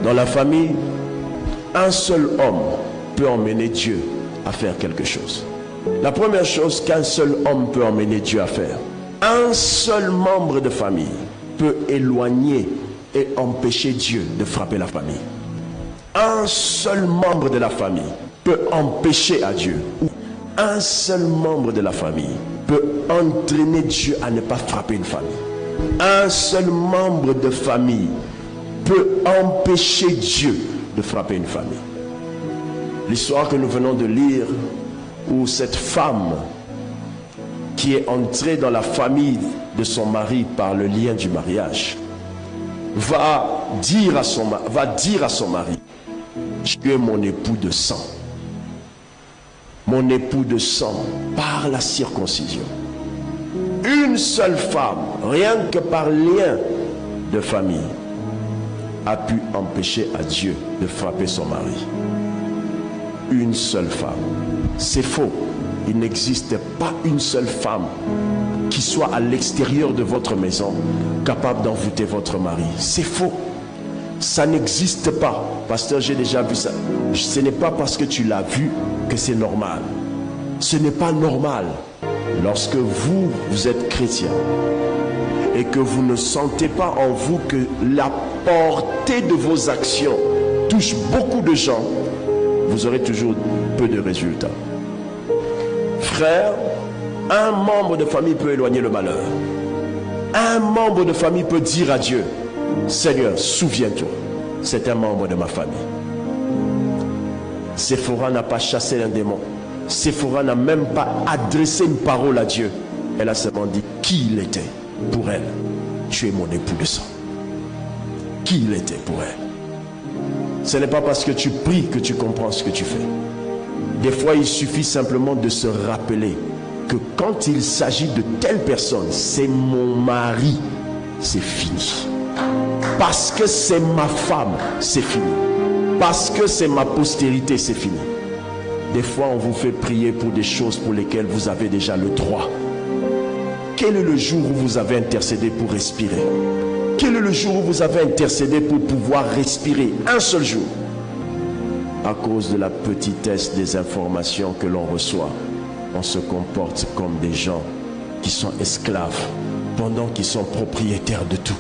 Dans la famille, un seul homme peut emmener Dieu à faire quelque chose. La première chose qu'un seul homme peut emmener Dieu à faire, un seul membre de famille peut éloigner et empêcher Dieu de frapper la famille. Un seul membre de la famille peut empêcher à Dieu. Un seul membre de la famille peut entraîner Dieu à ne pas frapper une famille. Un seul membre de famille peut empêcher Dieu de frapper une famille. L'histoire que nous venons de lire, où cette femme qui est entrée dans la famille de son mari par le lien du mariage, va dire à son mari, tu es mon époux de sang. Mon époux de sang par la circoncision. Une seule femme, rien que par lien de famille, a pu empêcher à Dieu de frapper son mari. Une seule femme. C'est faux. Il n'existe pas une seule femme qui soit à l'extérieur de votre maison capable d'envoûter votre mari. C'est faux. Ça n'existe pas. Pasteur, j'ai déjà vu ça. Ce n'est pas parce que tu l'as vu que c'est normal. Ce n'est pas normal. Lorsque vous êtes chrétien et que vous ne sentez pas en vous que la portée de vos actions touche beaucoup de gens, vous aurez toujours peu de résultats. Frère, un membre de famille peut éloigner le malheur. Un membre de famille peut dire à Dieu, Seigneur, souviens-toi, c'est un membre de ma famille. Séphora n'a pas chassé un démon. Séphora n'a même pas adressé une parole à Dieu. Elle a seulement dit qui il était pour elle. Tu es mon époux de sang. Qui il était pour elle. Ce n'est pas parce que tu pries que tu comprends ce que tu fais. Des fois, il suffit simplement de se rappeler que quand il s'agit de telle personne, c'est mon mari, c'est fini. Parce que c'est ma femme, c'est fini. Parce que c'est ma postérité, c'est fini. Des fois, on vous fait prier pour des choses pour lesquelles vous avez déjà le droit. Quel est le jour où vous avez intercédé pour respirer? Quel est le jour où vous avez intercédé pour pouvoir respirer? Un seul jour. À cause de la petitesse des informations que l'on reçoit, on se comporte comme des gens qui sont esclaves pendant qu'ils sont propriétaires de tout.